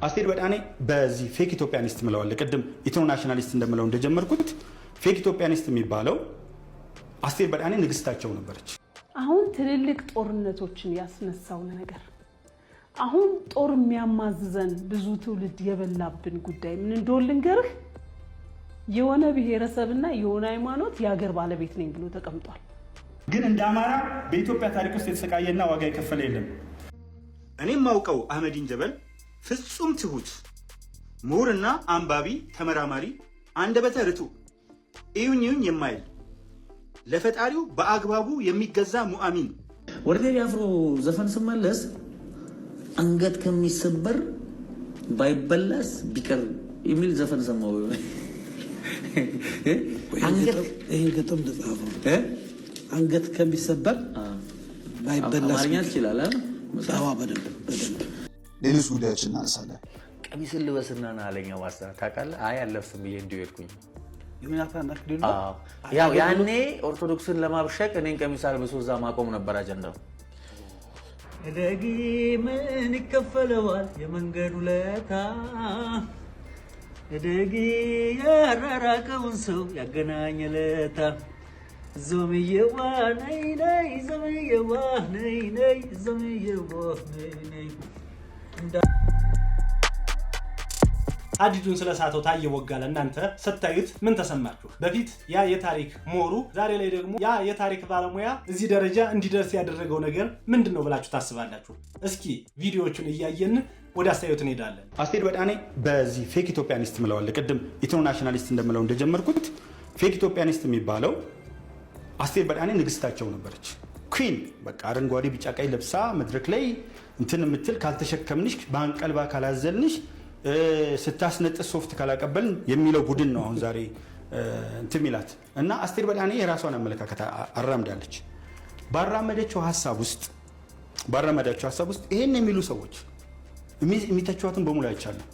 አስቴር በዳኔ በዚህ ፌክ ኢትዮጵያኒስት ምለዋል ቅድም ኢንተርናሽናሊስት እንደምለው እንደጀመርኩት ፌክ ኢትዮጵያኒስት የሚባለው አስቴር በዳኔ ንግስታቸው ነበረች። አሁን ትልልቅ ጦርነቶችን ያስነሳው ነገር አሁን ጦር የሚያማዝዘን ብዙ ትውልድ የበላብን ጉዳይ ምን እንደሆነ ልንገርህ። የሆነ ብሔረሰብና የሆነ ሃይማኖት የሀገር ባለቤት ነኝ ብሎ ተቀምጧል። ግን እንደ አማራ በኢትዮጵያ ታሪክ ውስጥ የተሰቃየና ዋጋ የከፈለ የለም። እኔም ማውቀው አህመዲን ጀበል ፍጹም ትሁት ምሁርና አንባቢ ተመራማሪ አንደበተ ርቱዕ እዩኝ የማይል ለፈጣሪው በአግባቡ የሚገዛ ሙአሚን ወደ ቴዲ አፍሮ ዘፈን ስመለስ አንገት ከሚሰበር ባይበላስ ቢቀር የሚል ዘፈን ሰማው። ገጠም ተጻፈው አንገት ከሚሰበር ባይበላስ አማርኛ ይችላል ታዋ በደንብ ሌሎች ጉዳዮችን እናነሳለን። ቀሚስ ልበስና አለኛ ዋሳ ታውቃለህ? አይ አለፍም ብዬ እንዲሁ ሄድኩኝ። ያው ያኔ ኦርቶዶክስን ለማብሸቅ እኔን ቀሚስ አልብሶ እዛ ማቆም ነበር አጀንዳው። እደጊ ምን ይከፈለዋል የመንገዱ ለታ እደጊ ያራራቀውን ሰው ያገናኘለታ ዘመየዋ ነይ ነይ ዘመየዋ ነይ ነይ ዘመየዋ ነይ ነይ ሀዲዱን ስለሳተው ታየ ወጋለ እናንተ ስታዩት ምን ተሰማችሁ? በፊት ያ የታሪክ ምሁሩ ዛሬ ላይ ደግሞ ያ የታሪክ ባለሙያ እዚህ ደረጃ እንዲደርስ ያደረገው ነገር ምንድነው ብላችሁ ታስባላችሁ? እስኪ ቪዲዮዎቹን እያየን ወደ አስተያየት እንሄዳለን። አስቴር በዳኔ በዚህ ፌክ ኢትዮጵያኒስት ምለዋል ቅድም ኢንተርናሽናሊስት እንደምለው እንደጀመርኩት ፌክ ኢትዮጵያኒስት የሚባለው አስቴር በዳኔ ንግስታቸው ነበረች። ኩዊን በቃ አረንጓዴ ቢጫ ቀይ ለብሳ መድረክ ላይ እንትን የምትል ካልተሸከምንሽ ባንቀልባ ካላዘልንሽ ስታስነጥስ ሶፍት ካላቀበልን የሚለው ቡድን ነው አሁን ዛሬ እንትን ሚላት እና አስቴር በዳኔ የራሷን አመለካከት አራምዳለች። ባራመደችው ሐሳብ ውስጥ ይሄን የሚሉ ሰዎች የሚተቿትን በሙሉ አይቻለሁ።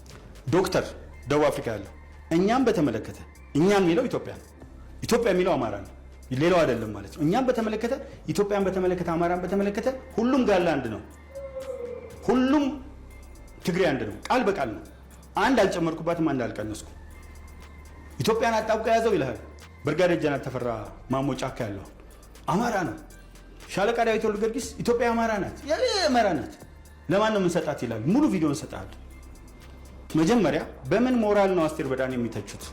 ዶክተር ደቡብ አፍሪካ ያለው እኛም በተመለከተ እኛም የሚለው ኢትዮጵያ የሚለው አማራ ነው ሌላው አይደለም ማለት ነው። እኛም በተመለከተ ኢትዮጵያን በተመለከተ አማራን በተመለከተ ሁሉም ጋር አንድ ነው፣ ሁሉም ትግሬ አንድ ነው፣ ቃል በቃል ነው። አንድ አልጨመርኩባትም፣ አንድ አልቀነስኩ። ኢትዮጵያን አጣብቆ ያዘው ይላል ብርጋዴር ጀነራል ተፈራ ማሞ ጫካ ያለው አማራ ነው። ሻለቃ ዳዊት ወልደ ጊዮርጊስ ኢትዮጵያ አማራ ናት፣ አማራ ናት፣ ለማን ነው የምንሰጣት ይላል። ሙሉ ቪዲዮ እንሰጣለን። መጀመሪያ በምን ሞራል ነው አስቴር በዳኔ የሚተቹት?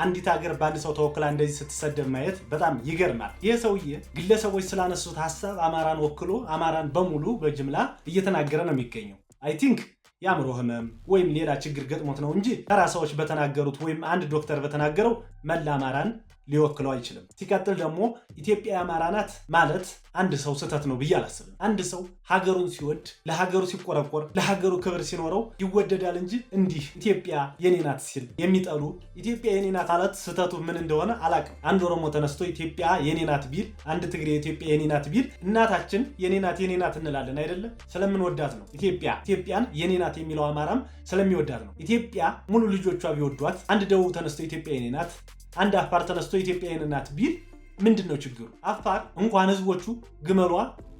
አንዲት ሀገር በአንድ ሰው ተወክላ እንደዚህ ስትሰደብ ማየት በጣም ይገርማል። ይህ ሰውዬ ግለሰቦች ስላነሱት ሀሳብ አማራን ወክሎ አማራን በሙሉ በጅምላ እየተናገረ ነው የሚገኘው። አይ ቲንክ የአእምሮ ህመም ወይም ሌላ ችግር ገጥሞት ነው እንጂ ተራ ሰዎች በተናገሩት ወይም አንድ ዶክተር በተናገረው መላ አማራን ሊወክለው አይችልም። ሲቀጥል ደግሞ ኢትዮጵያ አማራ ናት ማለት አንድ ሰው ስህተት ነው ብዬ አላስብም። አንድ ሰው ሀገሩን ሲወድ ለሀገሩ ሲቆረቆር ለሀገሩ ክብር ሲኖረው ይወደዳል እንጂ እንዲህ ኢትዮጵያ የኔ ናት ሲል የሚጠሉ ኢትዮጵያ የኔ ናት ማለት ስህተቱ ምን እንደሆነ አላውቅም። አንድ ኦሮሞ ተነስቶ ኢትዮጵያ የኔ ናት ቢል፣ አንድ ትግሬ ኢትዮጵያ የኔ ናት ቢል እናታችን የኔ ናት እንላለን አይደለም? ስለምንወዳት ነው። ኢትዮጵያን የኔ ናት የሚለው አማራም ስለሚወዳት ነው። ኢትዮጵያ ሙሉ ልጆቿ ቢወዷት፣ አንድ ደቡብ ተነስቶ ኢትዮጵያ የኔ ናት፣ አንድ አፋር ተነስቶ ኢትዮጵያ የኔ ናት ቢል ምንድነው ችግሩ? አፋር እንኳን ህዝቦቹ ግመሏ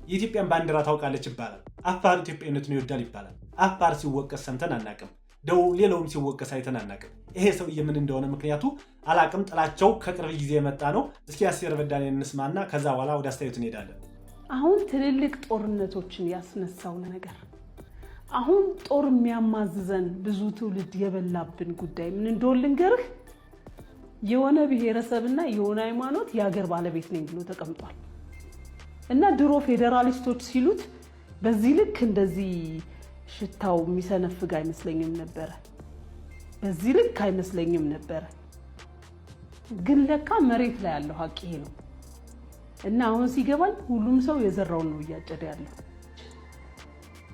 የኢትዮጵያን ባንዲራ ታውቃለች ይባላል። አፋር ኢትዮጵያነትን ይወዳል ይባላል። አፋር ሲወቀስ ሰምተን አናቅም። ደቡብ ሌላውም ሲወቀስ አይተን አናቅም። ይሄ ሰውዬ ምን እንደሆነ ምክንያቱ አላቅም። ጥላቸው ከቅርብ ጊዜ የመጣ ነው። እስኪ አስቴር በዳኔ እንስማና ከዛ በኋላ ወደ አስተያየት እንሄዳለን። አሁን ትልልቅ ጦርነቶችን ያስነሳው ነገር አሁን ጦር የሚያማዝዘን ብዙ ትውልድ የበላብን ጉዳይ ምን እንደሆነ ልንገርህ። የሆነ ብሔረሰብና የሆነ ሃይማኖት የሀገር ባለቤት ነኝ ብሎ ተቀምጧል። እና ድሮ ፌዴራሊስቶች ሲሉት በዚህ ልክ እንደዚህ ሽታው የሚሰነፍግ አይመስለኝም ነበረ። በዚህ ልክ አይመስለኝም ነበረ። ግን ለካ መሬት ላይ ያለው ሀቅ ይሄ ነው። እና አሁን ሲገባኝ ሁሉም ሰው የዘራውን ነው እያጨደ ያለው።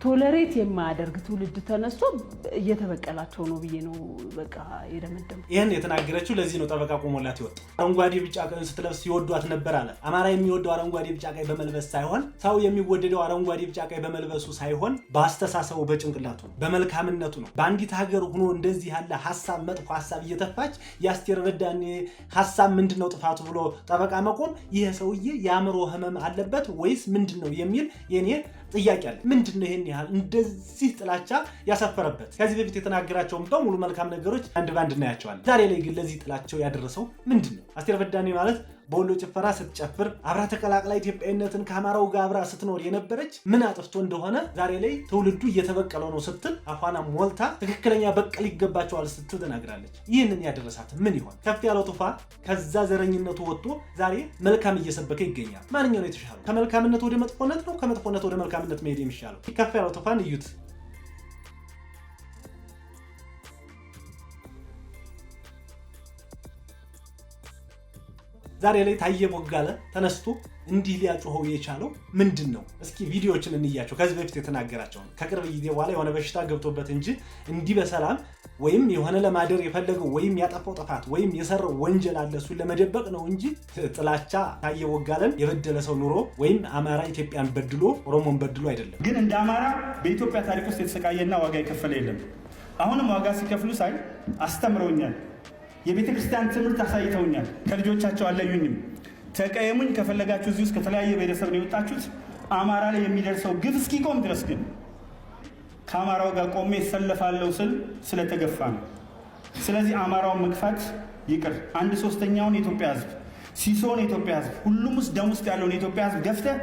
ቶለሬት የማያደርግ ትውልድ ተነስቶ እየተበቀላቸው ነው ብዬ ነው በቃ የደመደመው። ይሄን የተናገረችው ለዚህ ነው ጠበቃ ቆሞላት ይወጣ። አረንጓዴ ቢጫ ቀይ ስትለብስ ይወዷት ነበር አለ። አማራ የሚወደው አረንጓዴ ቢጫ ቀይ በመልበስ ሳይሆን ሰው የሚወደደው አረንጓዴ ቢጫ ቀይ በመልበሱ ሳይሆን በአስተሳሰቡ በጭንቅላቱ ነው፣ በመልካምነቱ ነው። በአንዲት ሀገር ሆኖ እንደዚህ ያለ ሐሳብ መጥፎ ሐሳብ እየተፋች የአስቴር በዳኔ ሐሳብ ምንድነው ጥፋቱ ብሎ ጠበቃ መቆም ይሄ ሰውዬ የአእምሮ ህመም አለበት ወይስ ምንድነው የሚል የኔ ጥያቄ አለ። ምንድነው ይሄን ያህል እንደዚህ ጥላቻ ያሰፈረበት? ከዚህ በፊት የተናገራቸውን በሙሉ መልካም ነገሮች አንድ ባንድ እናያቸዋለን። ዛሬ ላይ ግን ለዚህ ጥላቸው ያደረሰው ምንድነው? አስቴር በዳኔ ማለት በወሎ ጭፈራ ስትጨፍር አብራ ተቀላቅላ ኢትዮጵያዊነትን ከአማራው ጋር አብራ ስትኖር የነበረች ምን አጥፍቶ እንደሆነ ዛሬ ላይ ትውልዱ እየተበቀለው ነው ስትል አፏና ሞልታ ትክክለኛ በቀል ይገባቸዋል ስትል ተናግራለች። ይህንን ያደረሳት ምን ይሆን? ከፍ ያለው ቱፋ ከዛ ዘረኝነቱ ወጥቶ ዛሬ መልካም እየሰበከ ይገኛል። ማንኛው ነው የተሻለው? ከመልካምነት ወደ መጥፎነት ነው? ከመጥፎነት ወደ መልካምነት መሄድ የሚሻለው? ከፍ ያለው ቱፋን እዩት። ዛሬ ላይ ታየ ቦጋለ ተነስቶ እንዲህ ሊያጮኸው የቻለው ምንድን ነው? እስኪ ቪዲዮዎችን እንያቸው። ከዚህ በፊት የተናገራቸው ከቅርብ ጊዜ በኋላ የሆነ በሽታ ገብቶበት እንጂ እንዲህ በሰላም ወይም የሆነ ለማደር የፈለገው ወይም ያጠፋው ጥፋት ወይም የሰራው ወንጀል አለ እሱን ለመደበቅ ነው እንጂ ጥላቻ ታየ ቦጋለን የበደለ ሰው ኑሮ ወይም አማራ ኢትዮጵያን በድሎ ኦሮሞን በድሎ አይደለም። ግን እንደ አማራ በኢትዮጵያ ታሪክ ውስጥ የተሰቃየና ዋጋ የከፈለ የለም። አሁንም ዋጋ ሲከፍሉ ሳይ አስተምረውኛል። የቤተ ክርስቲያን ትምህርት አሳይተውኛል። ከልጆቻቸው አለዩኝም። ተቀየሙኝ ከፈለጋችሁ እዚህ ውስጥ ከተለያየ ቤተሰብ ነው የወጣችሁት። አማራ ላይ የሚደርሰው ግፍ እስኪቆም ድረስ ግን ከአማራው ጋር ቆሜ እሰለፋለሁ ስል ስለተገፋ ነው። ስለዚህ አማራውን መግፋት ይቅር። 1/3ኛውን የኢትዮጵያ ሕዝብ ሲሶን የኢትዮጵያ ሕዝብ ሁሉም ውስጥ ደም ውስጥ ያለውን የኢትዮጵያ ሕዝብ ገፍተህ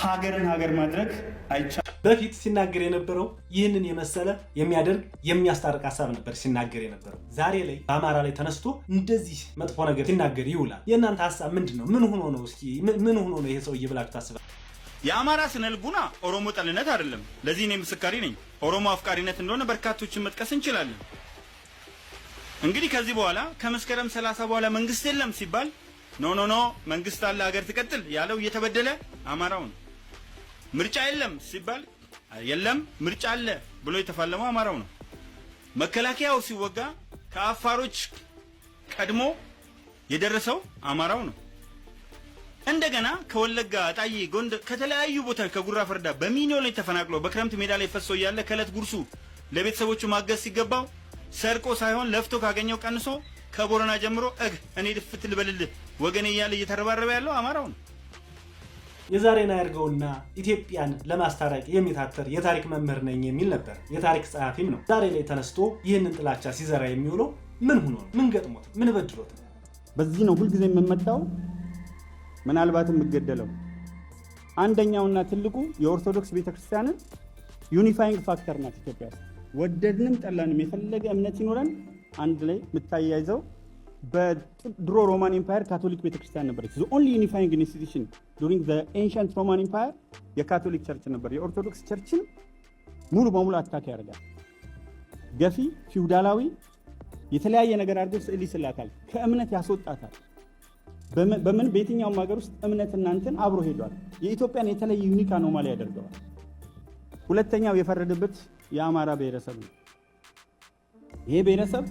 ሀገርን ሀገር ማድረግ አይቻልም። በፊት ሲናገር የነበረው ይህንን የመሰለ የሚያደርግ የሚያስታርቅ ሀሳብ ነበር ሲናገር የነበረው። ዛሬ ላይ በአማራ ላይ ተነስቶ እንደዚህ መጥፎ ነገር ሲናገር ይውላል። የእናንተ ሀሳብ ምንድን ነው? ምን ሆኖ ነው? እስኪ ምን ሆኖ ነው ይሄ ሰውዬ ብላችሁ ታስባል? የአማራ ስነልቡና ኦሮሞ ጠልነት አይደለም። ለዚህ እኔ ምስካሪ ነኝ። ኦሮሞ አፍቃሪነት እንደሆነ በርካቶችን መጥቀስ እንችላለን። እንግዲህ ከዚህ በኋላ ከመስከረም 30 በኋላ መንግስት የለም ሲባል ኖ መንግስት አለ ሀገር ትቀጥል ያለው እየተበደለ አማራው ነው። ምርጫ የለም ሲባል የለም ምርጫ አለ ብሎ የተፋለመው አማራው ነው። መከላከያው ሲወጋ ከአፋሮች ቀድሞ የደረሰው አማራው ነው። እንደገና ከወለጋ አጣዬ፣ ጎንደር ከተለያዩ ቦታ ከጉራ ፈርዳ በሚሊዮን ላይ ተፈናቅሎ በክረምት ሜዳ ላይ ፈሶ ያለ ከለት ጉርሱ ለቤተሰቦቹ ማገዝ ሲገባው ሰርቆ ሳይሆን ለፍቶ ካገኘው ቀንሶ ከቦረና ጀምሮ እኔ ድፍት ልበልልህ ወገኔ እያለ እየተረባረበ ያለው አማራው ነው። የዛሬን አያርገውና ኢትዮጵያን ለማስታረቅ የሚታተር የታሪክ መምህር ነኝ የሚል ነበር። የታሪክ ጸሐፊም ነው። ዛሬ ላይ ተነስቶ ይህንን ጥላቻ ሲዘራ የሚውለው ምን ሆኖ ነው? ምን ገጥሞት? ምን በድሎት? በዚህ ነው ሁልጊዜ የምመጣው፣ ምናልባትም የምገደለው። አንደኛውና ትልቁ የኦርቶዶክስ ቤተክርስቲያንን ዩኒፋይንግ ፋክተር ናት ኢትዮጵያ ውስጥ። ወደድንም ጠላንም የፈለገ እምነት ሲኖረን አንድ ላይ የምታያይዘው በድሮ ሮማን ኤምፓየር ካቶሊክ ቤተክርስቲያን ነበረች። ዘ ኦንሊ ዩኒፋይንግ ኢንስቲትዩሽን ዱሪንግ ዘ ኤንሸንት ሮማን ኤምፓየር የካቶሊክ ቸርች ነበር። የኦርቶዶክስ ቸርችን ሙሉ በሙሉ አታክ ያደርጋል። ገፊ፣ ፊውዳላዊ የተለያየ ነገር አድርጎ ስዕል ይስላታል፣ ከእምነት ያስወጣታል። በምን በየትኛውም ሀገር ውስጥ እምነት እናንተን አብሮ ሄዷል። የኢትዮጵያን የተለየ ዩኒክ አኖማሊ ያደርገዋል። ሁለተኛው የፈረደበት የአማራ ብሔረሰብ ነው። ይሄ ብሔረሰብ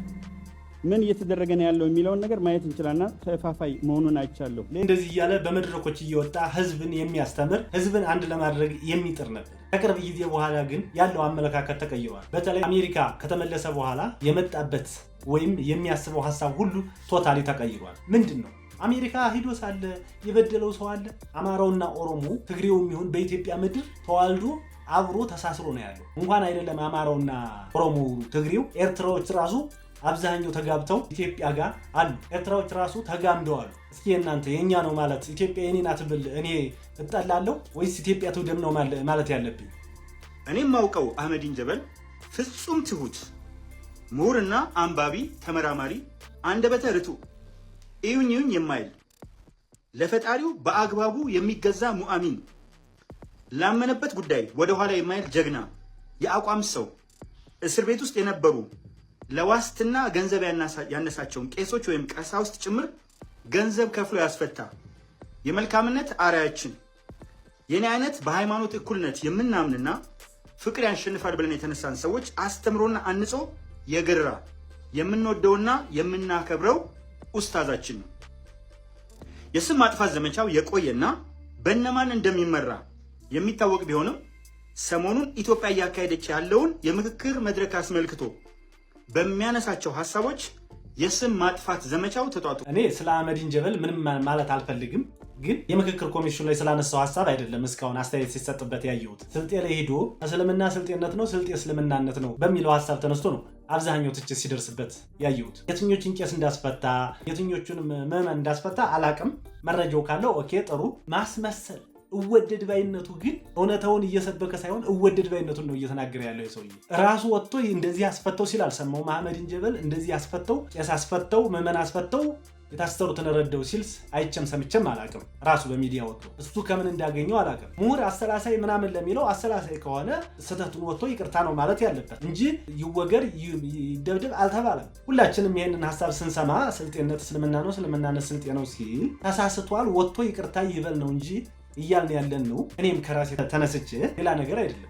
ምን እየተደረገ ነው ያለው የሚለውን ነገር ማየት እንችላልና ተፋፋይ መሆኑን አይቻለሁ። እንደዚህ እያለ በመድረኮች እየወጣ ህዝብን የሚያስተምር ህዝብን አንድ ለማድረግ የሚጥር ነበር። ከቅርብ ጊዜ በኋላ ግን ያለው አመለካከት ተቀይሯል። በተለይ አሜሪካ ከተመለሰ በኋላ የመጣበት ወይም የሚያስበው ሀሳብ ሁሉ ቶታሊ ተቀይሯል። ምንድን ነው? አሜሪካ ሂዶ ሳለ የበደለው ሰው አለ? አማራውና ኦሮሞ ትግሬውም ይሁን በኢትዮጵያ ምድር ተዋልዶ አብሮ ተሳስሮ ነው ያለው። እንኳን አይደለም አማራውና ኦሮሞ ትግሬው፣ ኤርትራዎች ራሱ አብዛኛው ተጋብተው ኢትዮጵያ ጋር አሉ። ኤርትራዎች ራሱ ተጋምደዋል። እስኪ እናንተ የኛ ነው ማለት ኢትዮጵያ የኔ ናት ብል እኔ እጠላለሁ ወይስ ኢትዮጵያ ትውደም ነው ማለት ያለብኝ? እኔም ማውቀው አህመዲን ጀበል ፍጹም ትሁት ምሁርና አንባቢ ተመራማሪ፣ አንደበተ ርቱዕ እዩኝ የማይል ለፈጣሪው በአግባቡ የሚገዛ ሙአሚን፣ ላመነበት ጉዳይ ወደ ኋላ የማይል ጀግና፣ የአቋም ሰው፣ እስር ቤት ውስጥ የነበሩ ለዋስትና ገንዘብ ያነሳቸውን ቄሶች ወይም ቀሳውስት ጭምር ገንዘብ ከፍሎ ያስፈታ የመልካምነት አርአያችን፣ የኔ አይነት በሃይማኖት እኩልነት የምናምንና ፍቅር ያሸንፋል ብለን የተነሳን ሰዎች አስተምሮና አንጾ የገራ የምንወደውና የምናከብረው ኡስታዛችን ነው። የስም ማጥፋት ዘመቻው የቆየና በእነማን እንደሚመራ የሚታወቅ ቢሆንም ሰሞኑን ኢትዮጵያ እያካሄደች ያለውን የምክክር መድረክ አስመልክቶ በሚያነሳቸው ሀሳቦች የስም ማጥፋት ዘመቻው ተጧጡ። እኔ ስለ አህመዲን ጀበል ምንም ማለት አልፈልግም፣ ግን የምክክር ኮሚሽኑ ላይ ስላነሳው ሐሳብ አይደለም እስካሁን አስተያየት ሲሰጥበት ያየሁት። ስልጤ ላይ ሄዶ እስልምና ስልጤነት ነው፣ ስልጤ እስልምናነት ነው በሚለው ሐሳብ ተነስቶ ነው አብዛኛው ትችት ሲደርስበት ያየሁት። የትኞቹን ቄስ እንዳስፈታ የትኞቹን ምዕመን እንዳስፈታ አላቅም። መረጃው ካለው ኦኬ ጥሩ። ማስመሰል እወደድ ባይነቱ ግን እውነታውን እየሰበከ ሳይሆን እወደድ ባይነቱን ነው እየተናገረ ያለው የሰውዬ። ራሱ ወጥቶ እንደዚህ አስፈተው ሲል አልሰማው። መሐመድን ጀበል እንደዚህ አስፈተው፣ ቄስ አስፈተው፣ ምዕመን አስፈተው፣ የታሰሩትን ረደው ሲልስ አይቸም ሰምቸም አላቅም። ራሱ በሚዲያ ወጥቶ እሱ ከምን እንዳገኘው አላቅም። ምሁር አሰላሳይ ምናምን ለሚለው አሰላሳይ ከሆነ ስህተቱን ወጥቶ ይቅርታ ነው ማለት ያለበት እንጂ ይወገር ይደብደብ አልተባለም። ሁላችንም ይሄንን ሐሳብ ስንሰማ ስልጤነት እስልምና ነው፣ እስልምናነት ስልጤ ነው ሲል ተሳስቷል፣ ወጥቶ ይቅርታ ይበል ነው እንጂ እያልን ያለን ነው። እኔም ከራሴ ተነስቼ ሌላ ነገር አይደለም።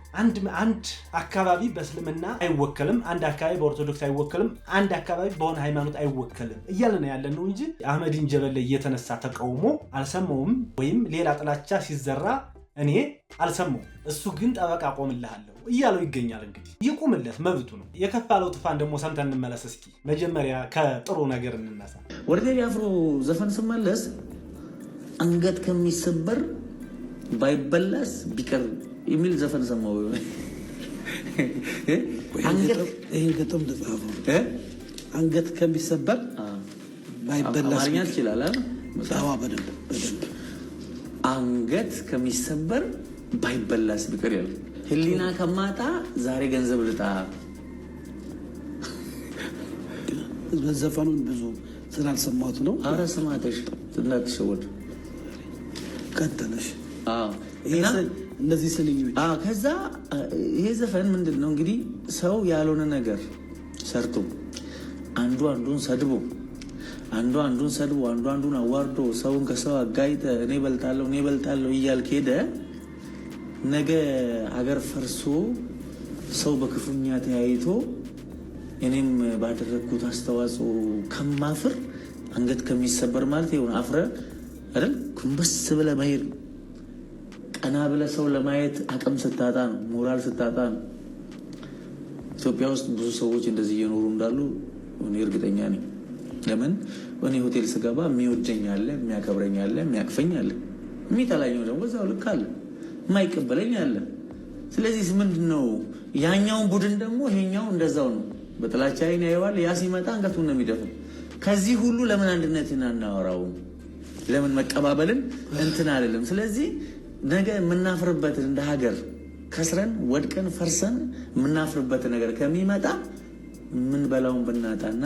አንድ አካባቢ በእስልምና አይወከልም፣ አንድ አካባቢ በኦርቶዶክስ አይወከልም፣ አንድ አካባቢ በሆነ ሃይማኖት አይወከልም እያልን ያለን ነው እንጂ አህመድን ጀበል ላይ እየተነሳ ተቃውሞ አልሰማውም፣ ወይም ሌላ ጥላቻ ሲዘራ እኔ አልሰማውም። እሱ ግን ጠበቃ ቆምልሃለሁ እያለው ይገኛል። እንግዲህ ይቁምለት፣ መብቱ ነው። የከፋለው ጥፋን ደግሞ ሰምተን እንመለስ እስኪ። መጀመሪያ ከጥሩ ነገር እንነሳ። ወደ ቴዲ አፍሮ ዘፈን ስመለስ አንገት ከሚሰበር ባይበላስ ቢቀር የሚል ዘፈን ሰማሁ። ይህን ግጥም ልጻፈው። አንገት ከሚሰበር ባይበላስ አማርኛ ትችላለህ? በደንብ አንገት ከሚሰበር ባይበላስ ቢቀር ያለ ህሊና ከማጣ ዛሬ ገንዘብ ልጣ። ዘፈኑን ብዙ ስላልሰማሁት ነው። አረ ስማተሽ እንዳትሸወድ። ቀጠለሽ እነዚህ ስንኞች። ከዛ ይሄ ዘፈን ምንድን ነው እንግዲህ ሰው ያልሆነ ነገር ሰርቶ አንዱ አንዱን ሰድቦ አንዱ አንዱን አዋርዶ ሰውን ከሰው አጋይተ እኔ በልጣለሁ እያልክ ሄደ ነገ ሀገር ፈርሶ ሰው በክፉኛ ተያይቶ እኔም ባደረግኩት አስተዋጽኦ ከማፍር አንገት ከሚሰበር ማለት ይሁን አፍረ አይደል ኩንበስ ብለህ መሄድ ቀና ብለህ ሰው ለማየት አቅም ስታጣ ነው፣ ሞራል ስታጣ ነው። ኢትዮጵያ ውስጥ ብዙ ሰዎች እንደዚህ እየኖሩ እንዳሉ እኔ እርግጠኛ ነኝ። ለምን እኔ ሆቴል ስገባ የሚወደኝ አለ፣ የሚያከብረኝ አለ፣ የሚያቅፈኝ አለ፣ የሚጠላኛው ደግሞ እዛው ልክ አለ፣ የማይቀበለኝ አለ። ስለዚህ ምንድን ነው ያኛውን ቡድን ደግሞ ይሄኛው እንደዛው ነው፣ በጥላቻ አይን ያየዋል። ያ ሲመጣ አንገቱን ነው የሚደፍነው። ከዚህ ሁሉ ለምን አንድነትን አናወራውም? ለምን መቀባበልን እንትን አይደለም? ስለዚህ ነገ የምናፍርበትን እንደ ሀገር ከስረን ወድቀን ፈርሰን የምናፍርበት ነገር ከሚመጣ የምንበላውን ብናጣና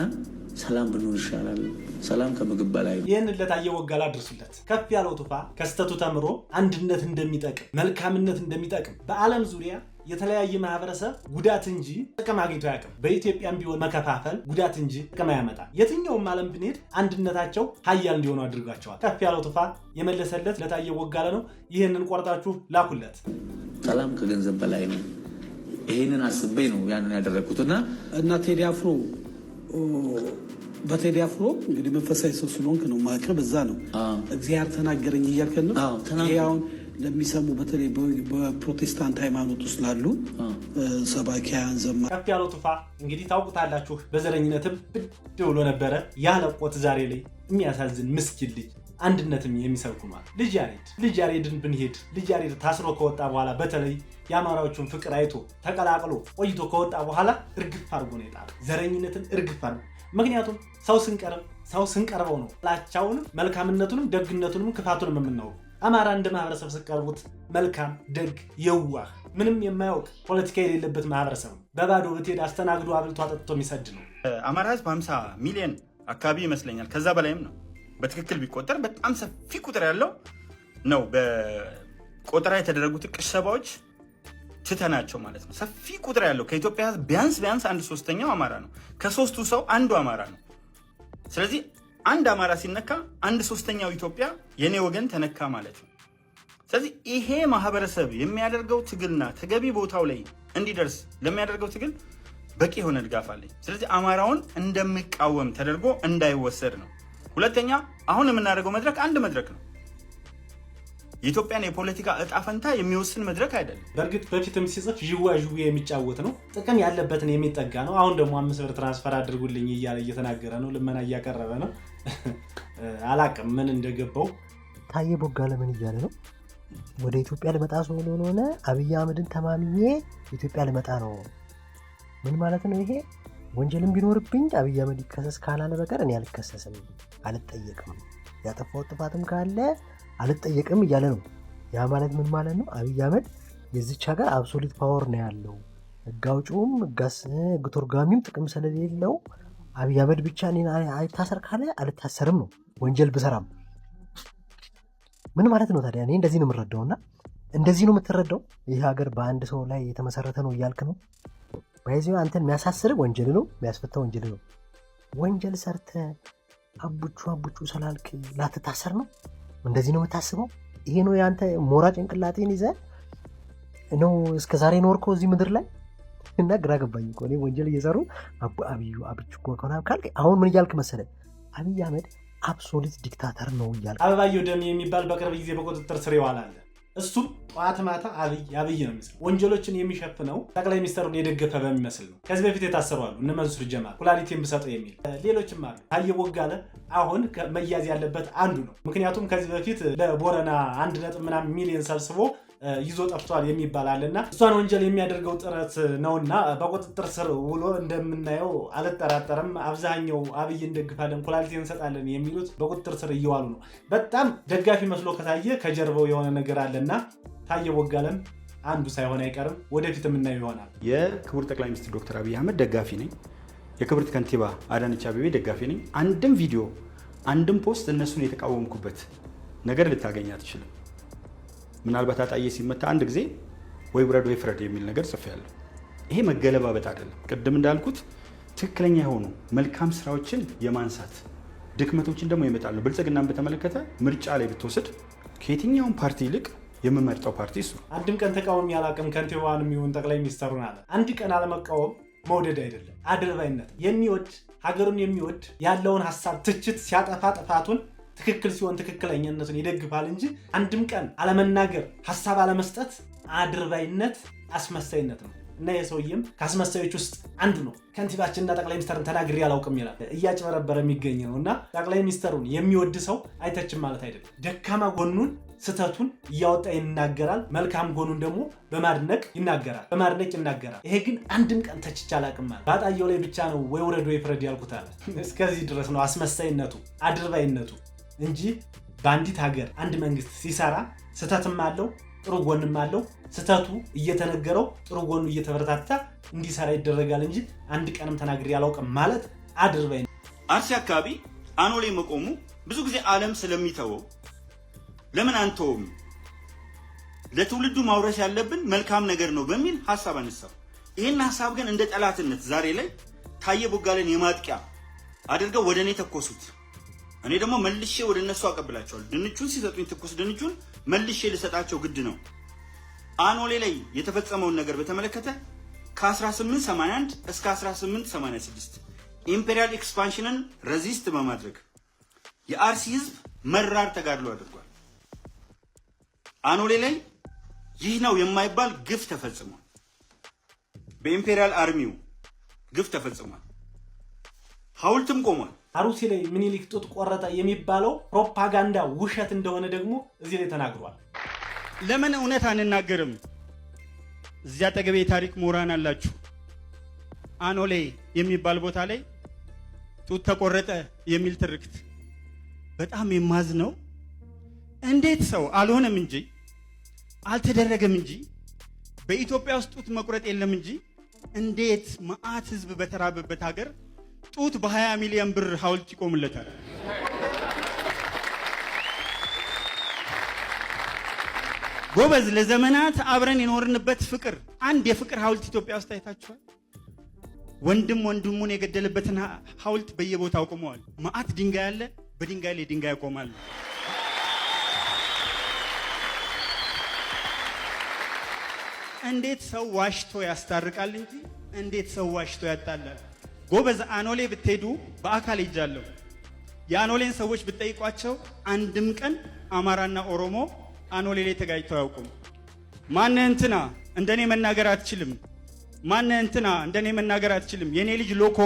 ሰላም ብንሆን ይሻላል። ሰላም ከምግብ በላይ ነው። ይህን ለታየ ወጋላ አድርሱለት። ከፍ ያለው ቱፋ ከስተቱ ተምሮ አንድነት እንደሚጠቅም መልካምነት እንደሚጠቅም በዓለም ዙሪያ የተለያየ ማህበረሰብ ጉዳት እንጂ ጥቅም አግኝቶ አያውቅም። በኢትዮጵያም ቢሆን መከፋፈል ጉዳት እንጂ ጥቅም አያመጣም። የትኛውም ዓለም ብንሄድ አንድነታቸው ሀያል እንዲሆኑ አድርጓቸዋል። ከፍ ያለው ቱፋ የመለሰለት ለታየ ወጋላ ነው። ይህንን ቆርጣችሁ ላኩለት። ሰላም ከገንዘብ በላይ ነው። ይህንን አስቤ ነው ያንን ያደረግኩትና እና ቴዲ አፍሮ በቴዲ አፍሮ እንግዲህ መንፈሳዊ ሰው ስለሆንክ ነው ማቅረብ እዛ ነው እግዚአብሔር ተናገረኝ እያልከን ነው። አሁን ለሚሰሙ በተለይ በፕሮቴስታንት ሃይማኖት ውስጥ ላሉ ሰባኪያን ዘማ ከፍ ያለው ቱፋ እንግዲህ ታውቁታላችሁ። በዘረኝነትም ብድ ብሎ ነበረ ያለቆት ዛሬ ላይ የሚያሳዝን ምስኪን ልጅ አንድነትም የሚሰብኩ ማለት ልጅ ያሬድን ብንሄድ ልጅ ያሬድ ታስሮ ከወጣ በኋላ በተለይ የአማራዎቹን ፍቅር አይቶ ተቀላቅሎ ቆይቶ ከወጣ በኋላ እርግፍ አድርጎ ነው የጣለው ዘረኝነትን እርግፍ አድርጎ። ምክንያቱም ሰው ስንቀርበው ነው ጥላቻውንም መልካምነቱንም ደግነቱንም ክፋቱንም የምናውቀው። አማራ እንደ ማህበረሰብ ስቀርቡት መልካም ደግ የዋህ ምንም የማያውቅ ፖለቲካ የሌለበት ማህበረሰብ ነው። በባዶ ብትሄድ አስተናግዶ አብልቶ አጠጥቶ የሚሰድ ነው። አማራ ህዝብ 50 ሚሊዮን አካባቢ ይመስለኛል፣ ከዛ በላይም ነው በትክክል ቢቆጠር በጣም ሰፊ ቁጥር ያለው ነው። በቆጠራ የተደረጉት ቅሰባዎች ትተናቸው ማለት ነው። ሰፊ ቁጥር ያለው ከኢትዮጵያ ህዝብ ቢያንስ 1/3 አማራ ነው። ከ3ቱ ሰው አንዱ አማራ ነው። ስለዚህ አንድ አማራ ሲነካ 1/3 ኢትዮጵያ የኔ ወገን ተነካ ማለት ነው። ስለዚህ ይሄ ማህበረሰብ የሚያደርገው ትግልና ተገቢ ቦታው ላይ እንዲደርስ ለሚያደርገው ትግል በቂ የሆነ ድጋፍ አለኝ። ስለዚህ አማራውን እንደሚቃወም ተደርጎ እንዳይወሰድ ነው። ሁለተኛ አሁን የምናደርገው መድረክ አንድ መድረክ ነው። የኢትዮጵያን የፖለቲካ እጣ ፈንታ የሚወስን መድረክ አይደለም። በእርግጥ በፊትም ሲጽፍ ዥዋዥዌ የሚጫወት ነው፣ ጥቅም ያለበትን የሚጠጋ ነው። አሁን ደግሞ 5 ብር ትራንስፈር አድርጉልኝ እያለ እየተናገረ ነው፣ ልመና እያቀረበ ነው። አላቅም ምን እንደገባው ታዬ ቦጋለ ምን እያለ ነው? ወደ ኢትዮጵያ ልመጣ ስለሆነ አብይ አህመድን ተማምኜ ኢትዮጵያ ልመጣ ነው። ምን ማለት ነው ይሄ? ወንጀልም ቢኖርብኝ አብይ አህመድ ይከሰስ ካላለ በቀር እኔ አልከሰስም፣ አልጠየቅም፣ ያጠፋው ጥፋትም ካለ አልጠየቅም እያለ ነው። ያ ማለት ምን ማለት ነው? አብይ አህመድ የዚች ሀገር አብሶሉት ፓወር ነው ያለው። ህግ አውጪውም ህግ ተርጓሚም ጥቅም ስለሌለው አብይ አህመድ ብቻ እኔን አይታሰር ካለ አልታሰርም ነው፣ ወንጀል ብሰራም። ምን ማለት ነው ታዲያ? እኔ እንደዚህ ነው የምረዳውና እንደዚህ ነው የምትረዳው? ይህ ሀገር በአንድ ሰው ላይ የተመሰረተ ነው እያልክ ነው? ባይዚ አንተን የሚያሳስር ወንጀል ነው፣ የሚያስፈታ ወንጀል ነው። ወንጀል ሰርተ አቡቹ ስላልክ ላትታሰር ነው? እንደዚህ ነው የምታስበው? ይሄ ነው ያንተ ሞራ ጭንቅላቴን ይዘህ ነው እስከ ዛሬ ኖርከው እዚህ ምድር ላይ? እና ግራ ገባኝ እኮ እኔ ወንጀል እየሰሩ አብቹ ከሆነ ካልክ አሁን ምን እያልክ መሰለህ? አብይ አህመድ አብሶሉት ዲክታተር ነው እያልክ። አበባየሁ ደሜ የሚባል በቅርብ ጊዜ በቁጥጥር ስር ይዋላል። እሱም ጠዋት ማታ አብይ ነው የሚመስለው። ወንጀሎችን የሚሸፍነው ጠቅላይ ሚኒስትሩን የደገፈ በሚመስል ነው። ከዚህ በፊት የታሰሩ አሉ፣ እነ መንሱር ጀማል ኩላሊቴን ብሰጠው የሚል ሌሎችም አሉ። ታዬ ቦጋለ አሁን መያዝ ያለበት አንዱ ነው። ምክንያቱም ከዚህ በፊት ለቦረና 1.ምናምን ሚሊዮን ሰብስቦ ይዞ ጠፍቷል የሚባል አለና እሷን ወንጀል የሚያደርገው ጥረት ነውና በቁጥጥር ስር ውሎ እንደምናየው አልጠራጠርም። አብዛኛው አብይ እንደግፋለን ኩላሊት እንሰጣለን የሚሉት በቁጥጥር ስር እየዋሉ ነው። በጣም ደጋፊ መስሎ ከታየ ከጀርባው የሆነ ነገር አለና ታዬ ቦጋለም አንዱ ሳይሆን አይቀርም፣ ወደፊት የምናየው ይሆናል። የክቡር ጠቅላይ ሚኒስትር ዶክተር አብይ አህመድ ደጋፊ ነኝ። የክብርት ከንቲባ አዳነች አቤቤ ደጋፊ ነኝ። አንድም ቪዲዮ አንድም ፖስት እነሱን የተቃወምኩበት ነገር ልታገኝ አትችልም። ምናልባት አጣዬ ሲመታ አንድ ጊዜ ወይ ብረድ ወይ ፍረድ የሚል ነገር ጽፌያለሁ። ይሄ መገለባበጥ አይደለም። ቅድም እንዳልኩት ትክክለኛ የሆኑ መልካም ስራዎችን የማንሳት ድክመቶችን ደግሞ ይመጣሉ። ብልጽግናን በተመለከተ ምርጫ ላይ ብትወስድ ከየትኛውም ፓርቲ ይልቅ የምመርጠው ፓርቲ እሱ። አንድም ቀን ተቃውሞ ያላቅም ከንቲባዋን የሚሆን ጠቅላይ ሚኒስትሩን አለ። አንድ ቀን አለመቃወም መውደድ አይደለም፣ አድርባይነት። የሚወድ ሀገሩን የሚወድ ያለውን ሀሳብ ትችት ሲያጠፋ ጥፋቱን ትክክል ሲሆን ትክክለኛነቱን ይደግፋል እንጂ አንድም ቀን አለመናገር ሀሳብ አለመስጠት አድርባይነት አስመሳይነት ነው። እና የሰውዬም ከአስመሳዮች ውስጥ አንዱ ነው። ከንቲባችንና ጠቅላይ ሚኒስትርን ተናግሬ አላውቅም ይላል። እያጭበረበረ የሚገኝ ነው። እና ጠቅላይ ሚኒስትሩን የሚወድ ሰው አይተችም ማለት አይደለም። ደካማ ጎኑን ስተቱን እያወጣ ይናገራል፣ መልካም ጎኑን ደግሞ በማድነቅ ይናገራል። ይሄ ግን አንድም ቀን ተችቼ አላውቅም ማለት ባጣየው ላይ ብቻ ነው ወይ ውረድ ወይ ፍረድ ያልኩት አለ። እስከዚህ ድረስ ነው አስመሳይነቱ አድርባይነቱ እንጂ በአንዲት ሀገር አንድ መንግስት ሲሰራ ስተትም አለው ጥሩ ጎንም አለው። ስተቱ እየተነገረው ጥሩ ጎኑ እየተበረታታ እንዲሰራ ይደረጋል እንጂ አንድ ቀንም ተናግሬ አላውቅም ማለት አድርባይ። አርሲ አካባቢ አኖሌ መቆሙ ብዙ ጊዜ ዓለም ስለሚተወው ለምን አንተውም ለትውልዱ ማውረስ ያለብን መልካም ነገር ነው በሚል ሐሳብ አነሳው። ይሄን ሐሳብ ግን እንደ ጠላትነት ዛሬ ላይ ታዬ ቦጋለን የማጥቂያ አድርገው ወደ እኔ ተኮሱት። እኔ ደግሞ መልሼ ወደ እነሱ አቀብላቸዋለሁ። ድንቹን ሲሰጡኝ ትኩስ ድንቹን መልሼ ልሰጣቸው ግድ ነው። አኖሌ ላይ የተፈጸመውን ነገር በተመለከተ ከ1881 እስከ 1886 ኢምፔሪያል ኤክስፓንሽንን ሬዚስት በማድረግ የአርሲ ህዝብ መራር ተጋድሎ አድርጓል። አኖሌ ላይ ይህ ነው የማይባል ግፍ ተፈጽሟል። በኢምፔሪያል አርሚው ግፍ ተፈጽሟል። ሐውልትም ቆሟል። አሩሲ ላይ ምኒልክ ጡት ቆረጠ የሚባለው ፕሮፓጋንዳ ውሸት እንደሆነ ደግሞ እዚህ ላይ ተናግሯል። ለምን እውነት አንናገርም? እዚያ አጠገቤ የታሪክ ምሁራን አላችሁ። አኖሌ የሚባል ቦታ ላይ ጡት ተቆረጠ የሚል ትርክት በጣም የማዝነው እንዴት ሰው አልሆነም እንጂ አልተደረገም እንጂ በኢትዮጵያ ውስጥ ጡት መቁረጥ የለም እንጂ እንዴት መዓት ህዝብ በተራበበት ሀገር ጡት በ20 ሚሊዮን ብር ሐውልት ይቆምለታል? ጎበዝ፣ ለዘመናት አብረን የኖርንበት ፍቅር፣ አንድ የፍቅር ሐውልት ኢትዮጵያ ውስጥ አይታችኋል? ወንድም ወንድሙን የገደለበትን ሐውልት በየቦታው ቆመዋል። መዓት ድንጋይ አለ፣ በድንጋይ ላይ ድንጋይ ያቆማሉ። እንዴት ሰው ዋሽቶ ያስታርቃል እንጂ እንዴት ሰው ዋሽቶ ያጣላል? ጎበዝ፣ አኖሌ ብትሄዱ በአካል ሄጃለሁ። የአኖሌን ሰዎች ብትጠይቋቸው አንድም ቀን አማራና ኦሮሞ አኖሌ ላይ ተጋጭተው አያውቁም። ማነህ እንትና እንደኔ መናገር አትችልም፣ ማነህ እንትና እንደኔ መናገር አትችልም። የኔ ልጅ ሎኮ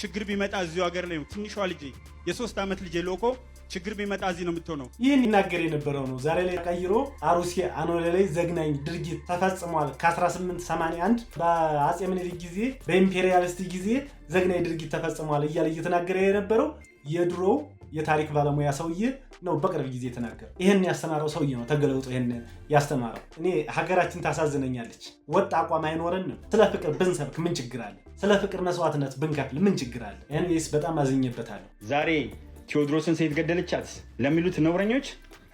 ችግር ቢመጣ እዚሁ ሀገር ላይ ነው። ትንሿ ልጄ የ3 ዓመት ልጄ ሎኮ ችግር ቢመጣ እዚህ ነው የምትሆነው። ይህን ይናገር የነበረው ነው ዛሬ ላይ ቀይሮ አሩሲ አኖሌ ላይ ዘግናኝ ድርጊት ተፈጽሟል። ከ1881 በአጼ ምኒልክ ጊዜ በኢምፔሪያሊስት ጊዜ ዘግናኝ ድርጊት ተፈጽሟል እያለ እየተናገረ የነበረው የድሮ የታሪክ ባለሙያ ሰውዬ ነው። በቅርብ ጊዜ የተናገረው ይህን ያስተማረው ሰውዬ ነው። ተገለውጦ ይህን ያስተማረው። እኔ ሀገራችን ታሳዝነኛለች። ወጥ አቋም አይኖረንም። ስለ ፍቅር ብንሰብክ ምን ችግር አለ? ስለ ፍቅር መስዋዕትነት ብንከፍል ምን ችግር አለ? ይህንስ በጣም አዝኜበታለሁ። ዛሬ ቴዎድሮስን ሴት ገደለቻት ለሚሉት ነውረኞች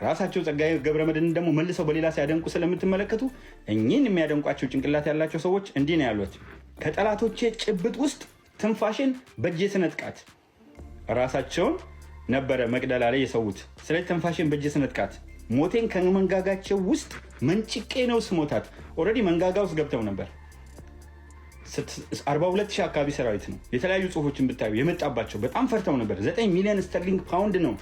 ራሳቸው ጸጋዬ ገብረመድህንን ደግሞ መልሰው በሌላ ሲያደንቁ ስለምትመለከቱ እኚህን የሚያደንቋቸው ጭንቅላት ያላቸው ሰዎች እንዲህ ነው ያሉት። ከጠላቶቼ ጭብጥ ውስጥ ትንፋሽን በእጄ ስነጥቃት ራሳቸውን ነበረ መቅደላ ላይ የሰዉት። ስለዚህ ትንፋሽን በእጄ ስነጥቃት ሞቴን ከመንጋጋቸው ውስጥ መንጭቄ ነው ስሞታት። ኦልሬዲ መንጋጋ ውስጥ ገብተው ነበር። 42,000 አካባቢ ሰራዊት ነው። የተለያዩ ጽሁፎችን ብታዩ የመጣባቸው በጣም ፈርተው ነበር። 9 ሚሊዮን ስተርሊንግ ፓውንድ ነው።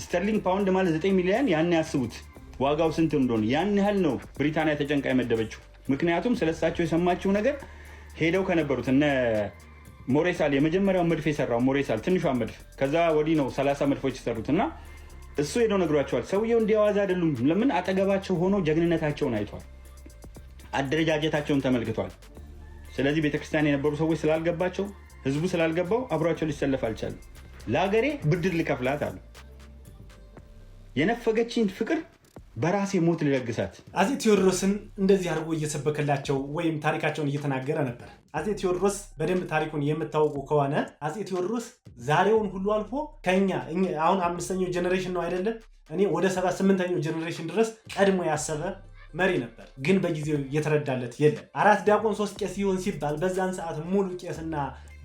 ስተርሊንግ ፓውንድ ማለት 9 ሚሊዮን ያን ያስቡት ዋጋው ስንት እንደሆነ። ያን ያህል ነው ብሪታንያ ተጨንቃ የመደበችው። ምክንያቱም ስለሳቸው የሰማችው ነገር ሄደው ከነበሩት እነ ሞሬሳል የመጀመሪያውን መድፍ የሰራው ሞሬሳል ትንሿ መድፍ፣ ከዛ ወዲህ ነው 30 መድፎች የሰሩት እና እሱ ሄደው ነግሯቸዋል። ሰውየው እንዲያዋዝ አይደሉም። ለምን አጠገባቸው ሆኖ ጀግንነታቸውን አይቷል፣ አደረጃጀታቸውን ተመልክቷል። ስለዚህ ቤተክርስቲያን የነበሩ ሰዎች ስላልገባቸው፣ ህዝቡ ስላልገባው አብሯቸው ሊሰለፍ አልቻለም። ለሀገሬ ብድር ልከፍላት አሉ። የነፈገችኝ ፍቅር በራሴ ሞት ልለግሳት። አፄ ቴዎድሮስን እንደዚህ አድርጎ እየሰበከላቸው ወይም ታሪካቸውን እየተናገረ ነበር። አፄ ቴዎድሮስ በደንብ ታሪኩን የምታውቁ ከሆነ አፄ ቴዎድሮስ ዛሬውን ሁሉ አልፎ ከኛ አሁን 5ኛው ጄኔሬሽን ነው አይደለም፣ እኔ ወደ 78ኛው ጄኔሬሽን ድረስ ቀድሞ ያሰበ መሪ ነበር። ግን በጊዜው እየተረዳለት የለም። 4 ዲያቆን 3 ቄስ ይሆን ሲባል በዛን ሰዓት ሙሉ ቄስና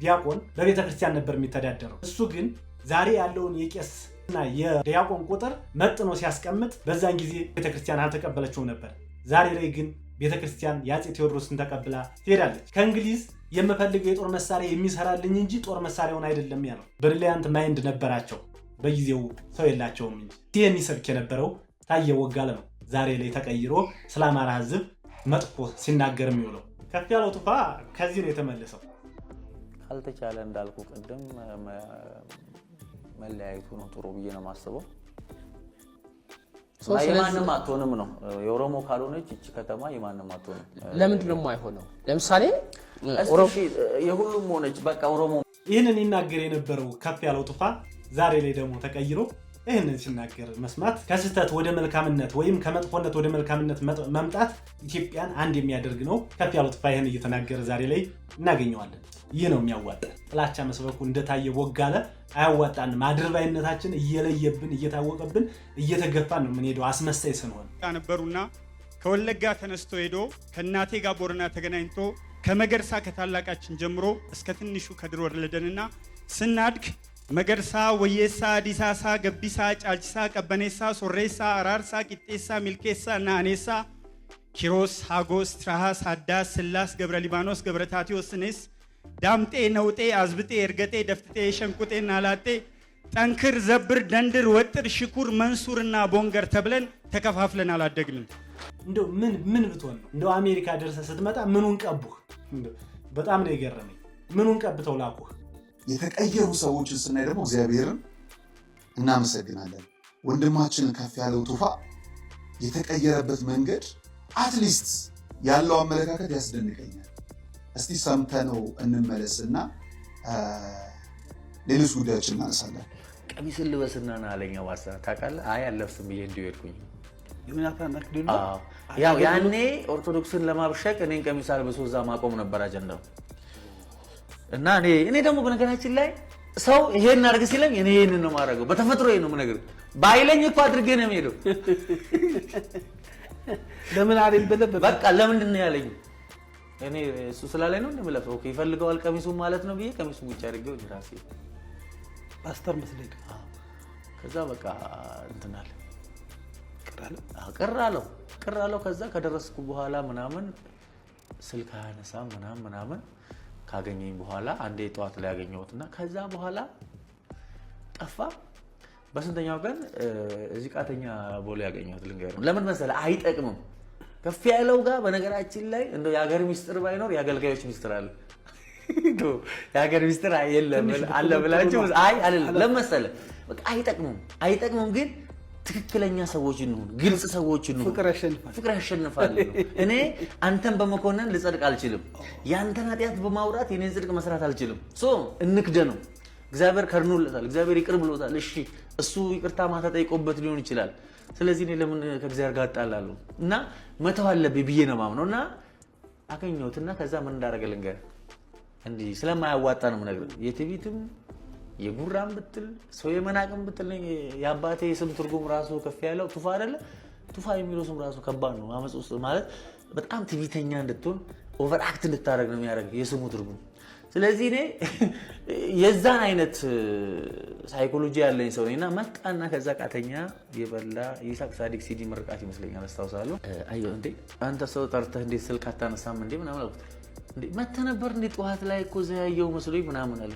ዲያቆን በቤተክርስቲያን ነበር የሚተዳደረው። እሱ ግን ዛሬ ያለውን የቄስ እና የዲያቆን ቁጥር መጥኖ ሲያስቀምጥ በዛን ጊዜ ቤተክርስቲያን አልተቀበለችውም ነበር። ዛሬ ላይ ግን ቤተክርስቲያን የአፄ ቴዎድሮስን ተቀብላ ትሄዳለች። ከእንግሊዝ የምፈልገው የጦር መሳሪያ የሚሰራልኝ እንጂ ጦር መሳሪያውን አይደለም ያለው። ብሪሊያንት ማይንድ ነበራቸው። በጊዜው ሰው የላቸውም እንጂ ይህን ይሰብክ የነበረው ታየ ወጋለ ነው። ዛሬ ላይ ተቀይሮ ስለ አማራ ህዝብ መጥፎ ሲናገር የሚውለው ከፍያለው ቱፋ ከዚህ ነው የተመለሰው። ካልተቻለ እንዳልኩ ቅድም መለያየቱ ነው ጥሩ ብዬ ነው የማስበው። የማንም አትሆንም ነው። የኦሮሞ ካልሆነች እቺ ከተማ የማንም አትሆንም። ለምንድን ነው የማይሆነው? ለምሳሌ የሁሉም ሆነች በቃ ኦሮሞ። ይህንን ይናገር የነበረው ከፍያለው ቱፋ ዛሬ ላይ ደግሞ ተቀይሮ ይህንን ሲናገር መስማት ከስህተት ወደ መልካምነት ወይም ከመጥፎነት ወደ መልካምነት መምጣት ኢትዮጵያን አንድ የሚያደርግ ነው። ከፍያለው ቱፋ ይህን እየተናገረ ዛሬ ላይ እናገኘዋለን። ይህ ነው የሚያዋጣ። ጥላቻ መስበኩ እንደታየ ወጋለ አያዋጣንም። አድርባይነታችን እየለየብን እየታወቀብን እየተገፋን ነው የምንሄደው አስመሳይ ስንሆን ነበሩና ከወለጋ ተነስቶ ሄዶ ከእናቴ ጋር ቦረና ተገናኝቶ ከመገርሳ ከታላቃችን ጀምሮ እስከ ትንሹ ከድር ወለደንና ስናድግ መገርሳ፣ ወየሳ፣ ዲሳሳ፣ ገቢሳ፣ ጫልቺሳ፣ ቀበኔሳ፣ ሶሬሳ፣ አራርሳ፣ ቂጤሳ፣ ሚልኬሳ እና አኔሳ፣ ኪሮስ፣ ሃጎስ፣ ትራሃስ፣ አዳስ፣ ስላስ፣ ገብረ ሊባኖስ፣ ገብረ ታቴዎስ፣ ስኔስ፣ ዳምጤ፣ ነውጤ፣ አዝብጤ፣ እርገጤ፣ ደፍጥጤ፣ ሸንቁጤ፣ ናላጤ፣ ጠንክር፣ ዘብር፣ ደንድር፣ ወጥር፣ ሽኩር፣ መንሱርና ቦንገር ተብለን ተከፋፍለን አላደግንም። እንደው ምን ብትሆን ነው እንደው አሜሪካ ደርሰህ ስትመጣ ምኑን ቀቡህ? በጣም ነው የገረመኝ። ምኑን ቀብተው ላኩህ? የተቀየሩ ሰዎችን ስናይ ደግሞ እግዚአብሔርን እናመሰግናለን። ወንድማችንን ከፍያለው ቱፋ የተቀየረበት መንገድ አትሊስት ያለው አመለካከት ያስደንቀኛል። እስቲ ሰምተነው እንመለስና ሌሎች ጉዳዮችን እናነሳለን። ቀሚስን ልበስና ና አለኛ ዋሳ ታውቃለህ? አይ አለብስም ብዬ እንዲሁ ሄድኩኝ። ያው ያኔ ኦርቶዶክስን ለማብሸቅ እኔን ቀሚስ አልብሶ እዛ ማቆም ነበር አጀንዳው። እና እኔ ደግሞ በነገራችን ላይ ሰው ይሄን አድርግ ሲለኝ እኔ ይሄንን ነው የማደርገው። በተፈጥሮ ነው የምነግርህ። ባይለኝ እኮ አድርጌ ነው የምሄደው። ለምን አይደል በለበ በቃ ለምንድን ነው ያለኝ? እኔ እሱ ስላለኝ ነው እንደምለብሰው። ኦኬ ይፈልገዋል ቀሚሱን ማለት ነው ብዬ ቀሚሱን ብቻ አድርጌው ራሴ ፓስተር መስለኝ። ከዛ በቃ እንትን አለ ቅር አለው። ከዛ ከደረስኩ በኋላ ምናምን ስልክ አያነሳም ምናምን ካገኘኝ በኋላ አንዴ ጠዋት ላይ ያገኘሁትና ከዛ በኋላ ጠፋ። በስንተኛው ቀን እዚህ ቃተኛ ቦሌ ያገኘሁት ልንገርህ። ለምን መሰለህ? አይጠቅምም። ከፍያለው ጋር በነገራችን ላይ እንደው የሀገር ሚስጥር ባይኖር የአገልጋዮች ሚስጥር አለ። የሀገር ሚስጥር የለም አለ ብላችሁ አይ አይደለም ለመሰለ በቃ አይጠቅሙም ግን ትክክለኛ ሰዎች እንሁን ግልጽ ሰዎች እንሁን ፍቅር ያሸንፋል እኔ አንተን በመኮነን ልጸድቅ አልችልም ያንተን ኃጢአት በማውራት የኔን ጽድቅ መስራት አልችልም እንክደነው እግዚአብሔር ከርኖለታል እግዚአብሔር ይቅር ብሎታል እሺ እሱ ይቅርታ ማታ ጠይቆበት ሊሆን ይችላል ስለዚህ እኔ ለምን ከእግዚአብሔር ጋር አጣላለሁ እና መተው አለብኝ ብዬ ነው ማምነውና አገኘሁትና ከዛ ምን እንዳደረገልኝ ጋር እንዴ ስለማያዋጣ ነው ነገር የትቢትም የጉራም ብትል ሰው የመናቅም ብትል ያባቴ ስም ትርጉም ራሱ ከፍ ያለው ቱፋ አይደለ ቱፋ የሚለው ስም ራሱ ከባድ ነው አመጽ ውስጥ ማለት በጣም ትቢተኛ እንድትሆን ኦቨር አክት እንድታረግ ነው የሚያደርግ የስሙ ትርጉም ስለዚህ እኔ የዛን አይነት ሳይኮሎጂ ያለኝ ሰው ነኝና መጣና ከዛ ቃተኛ የበላ ይሳቅ ሳዲቅ ሲዲ ምርቃት ይመስለኛል አስታውሳለሁ አዩ እንዴ አንተ ሰው ጠርተህ እንዴ ስልክ አታነሳም እንዴ ምናምን አልኩት እንዴ መተ ነበር እንዴ ጧት ላይ እኮ ዘያየው መስሎኝ ምናምን አለ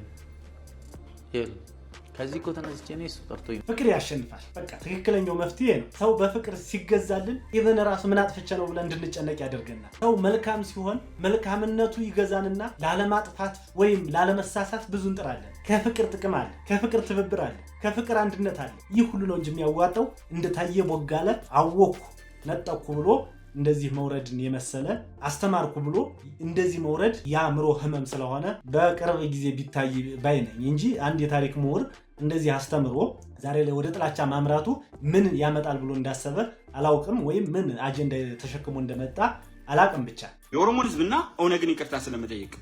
ከዚህ እኮ ተነስቼ ነው ጠርቶኝ ፍቅር ያሸንፋል በቃ ትክክለኛው መፍትሄ ነው ሰው በፍቅር ሲገዛልን ኢቨን ራሱ ምን አጥፍቼ ነው ብለን እንድንጨነቅ ያደርገናል ሰው መልካም ሲሆን መልካምነቱ ይገዛንና ላለማጥፋት ወይም ላለመሳሳት ብዙ እንጥራለን ከፍቅር ጥቅም አለ ከፍቅር ትብብር አለ ከፍቅር አንድነት አለ ይህ ሁሉ ነው እንጂ የሚያዋጣው እንደታየ ቦጋለ አወኩ ነጠቁ ብሎ እንደዚህ መውረድን የመሰለ አስተማርኩ ብሎ እንደዚህ መውረድ ያምሮ ህመም ስለሆነ በቅርብ ጊዜ ቢታይ ባይነኝ እንጂ አንድ የታሪክ ምሁር እንደዚህ አስተምሮ ዛሬ ላይ ወደ ጥላቻ ማምራቱ ምን ያመጣል ብሎ እንዳሰበ አላውቅም ወይም ምን አጀንዳ ተሸክሞ እንደመጣ አላውቅም ብቻ የኦሮሞን ህዝብና ኦነግን ይቅርታ ስለመጠየቅ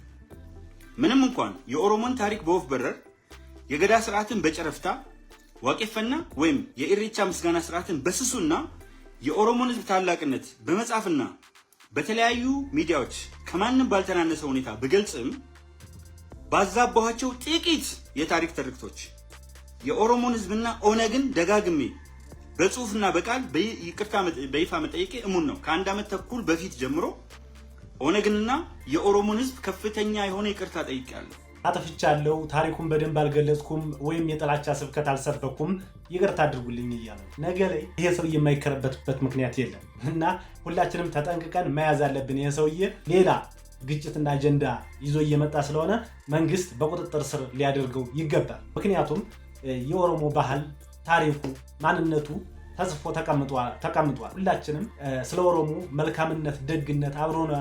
ምንም እንኳን የኦሮሞን ታሪክ በወፍ በረር የገዳ ስርዓትን በጨረፍታ ዋቄፈና ወይም የኢሬቻ ምስጋና ስርዓትን በስሱና የኦሮሞን ህዝብ ታላቅነት በመጻፍና በተለያዩ ሚዲያዎች ከማንም ባልተናነሰ ሁኔታ በገልጽም ባዛባቸው ጥቂት የታሪክ ትርክቶች የኦሮሞን ህዝብና ኦነግን ደጋግሜ በጽሁፍና በቃል ይቅርታ በይፋ መጠየቄ እሙን ነው ከአንድ ዓመት ተኩል በፊት ጀምሮ ኦነግንና የኦሮሞን ህዝብ ከፍተኛ የሆነ ይቅርታ ጠይቄያለሁ አጥፍቻለሁ ታሪኩን በደንብ አልገለጽኩም ወይም የጥላቻ ስብከት አልሰበኩም ይቅርታ አድርጉልኝ ይያለ ነገ ላይ ይሄ ሰው የማይከረበትበት ምክንያት የለም እና ሁላችንም ተጠንቅቀን መያዝ አለብን ይሄ ሰውዬ ሌላ ግጭትና አጀንዳ ይዞ እየመጣ ስለሆነ መንግስት በቁጥጥር ስር ሊያደርገው ይገባል ምክንያቱም የኦሮሞ ባህል ታሪኩ ማንነቱ ተጽፎ ተቀምጧል ሁላችንም ስለ ኦሮሞ መልካምነት ደግነት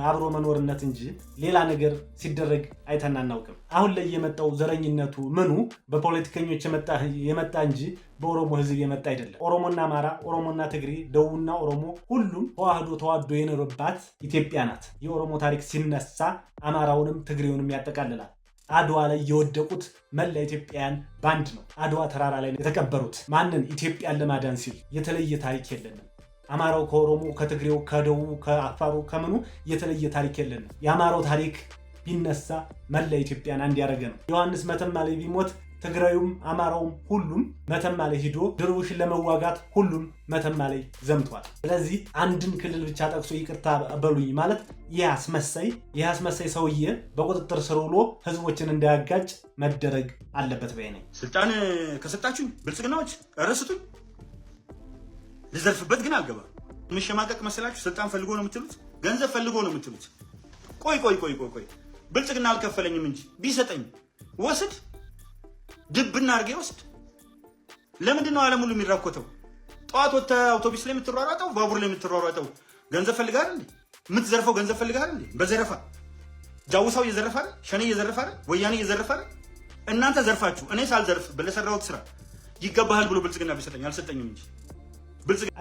አብሮ መኖርነት እንጂ ሌላ ነገር ሲደረግ አይተን አናውቅም አሁን ላይ የመጣው ዘረኝነቱ ምኑ በፖለቲከኞች የመጣ እንጂ በኦሮሞ ህዝብ የመጣ አይደለም ኦሮሞና አማራ ኦሮሞና ትግሬ ደቡብና ኦሮሞ ሁሉም ተዋህዶ የኖረባት ኢትዮጵያ ናት የኦሮሞ ታሪክ ሲነሳ አማራውንም ትግሬውንም ያጠቃልላል አድዋ ላይ የወደቁት መላ ኢትዮጵያውያን ባንድ ነው አድዋ ተራራ ላይ የተቀበሩት ማንን ኢትዮጵያን ለማዳን ሲል የተለየ ታሪክ የለንም አማራው ከኦሮሞ ከትግሬው ከደቡብ ከአፋሩ ከምኑ የተለየ ታሪክ የለንም የአማራው ታሪክ ቢነሳ መላ ኢትዮጵያን አንድ ያደረገ ነው ዮሐንስ መተማ ላይ ቢሞት ትግራዩም አማራውም ሁሉም መተማ ላይ ሄዶ ድርቡሽን ለመዋጋት ሁሉም መተማ ላይ ዘምቷል ስለዚህ አንድን ክልል ብቻ ጠቅሶ ይቅርታ በሉኝ ማለት ያስመሳይ ሰውዬ በቁጥጥር ስር ውሎ ህዝቦችን እንዳያጋጭ መደረግ አለበት ባይነኝ ስልጣን ከሰጣችሁ ብልጽግናዎች ረስቱኝ ልዘርፍበት ግን አልገባ መሸማቀቅ መሰላችሁ ስልጣን ፈልጎ ነው የምትሉት ገንዘብ ፈልጎ ነው የምትሉት ቆይ ብልጽግና አልከፈለኝም እንጂ ቢሰጠኝ ወስድ ድብና አርጌ ወስድ ለምንድን ነው ዓለም ሁሉ የሚራኮተው ጧት ወጣ አውቶቡስ ላይ የምትሯሯጠው ባቡር ላይ የምትሯሯጠው ገንዘብ ፈልጋ አይደል የምትዘርፈው ገንዘብ ፈልጋ አይደል በዘረፋ ጃውሳው እየዘረፈ አይደል ሸኔ እየዘረፈ አይደል ወያኔ እየዘረፈ አይደል እናንተ ዘርፋችሁ እኔ ሳልዘርፍ በለሰራሁት ስራ ይገባሃል ብሎ ብልጽግና ቢሰጠኝ አልሰጠኝም እንጂ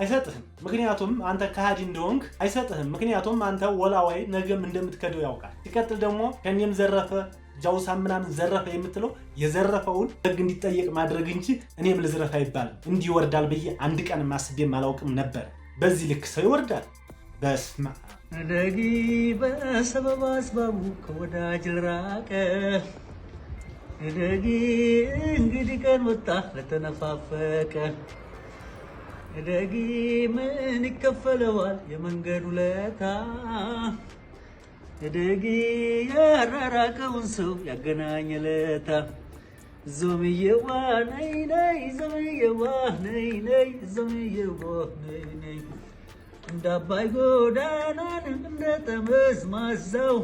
አይሰጥህም ምክንያቱም አንተ ካሃዲ እንደሆንክ አይሰጥህም ምክንያቱም አንተ ወላዋይ ነገም እንደምትከደው ያውቃል ሲቀጥል ደግሞ ከኔም ዘረፈ ጃውሳ ምናምን ዘረፈ የምትለው የዘረፈውን ህግ እንዲጠየቅ ማድረግ እንጂ እኔም ልዝረፍ አይባልም እንዲህ ይወርዳል ብዬ አንድ ቀን ማስቤም አላውቅም ነበር በዚህ ልክ ሰው ይወርዳል በስማ ደጊ በሰበብ አስባቡ ከወዳጅ ራቀ ደጊ እንግዲህ ቀን ወጣ ለተነፋፈቀ ደጊ ምን ይከፈለዋል የመንገዱ ለታ ደጊ ያራራቀውን ሰው ያገናኘለታ ዞምየዋ ነይ ዞምየዋ ነይ ዞምየዋ ነይ እንደ አባይ ጎዳናን እንደ ጠበስ ማዛው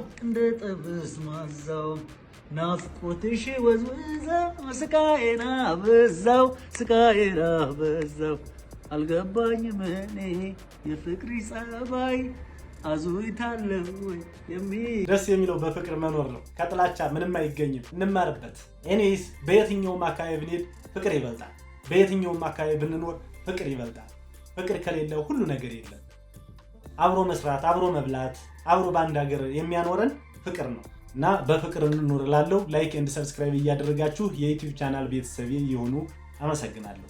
ናፍቆትሽ ወዝውዘው ስቃዬን አበዛው ስቃዬን አበዛው አልገባኝም እኔ የፍቅሪ ጸባይ አዙይታለሁ ወይ ደስ የሚለው በፍቅር መኖር ነው። ከጥላቻ ምንም አይገኝም። እንማርበት። ኤኒዌይስ በየትኛውም አካባቢ ብንሄድ ፍቅር ይበልጣል። በየትኛውም አካባቢ ብንኖር ፍቅር ይበልጣል። ፍቅር ከሌለ ሁሉ ነገር የለም። አብሮ መስራት፣ አብሮ መብላት፣ አብሮ በአንድ ሀገር የሚያኖረን ፍቅር ነው እና በፍቅር እንኖር እላለሁ። ላይክ ኤንድ ሰብስክራይብ እያደረጋችሁ የዩቲዩብ ቻናል ቤተሰብ ይሁኑ። አመሰግናለሁ።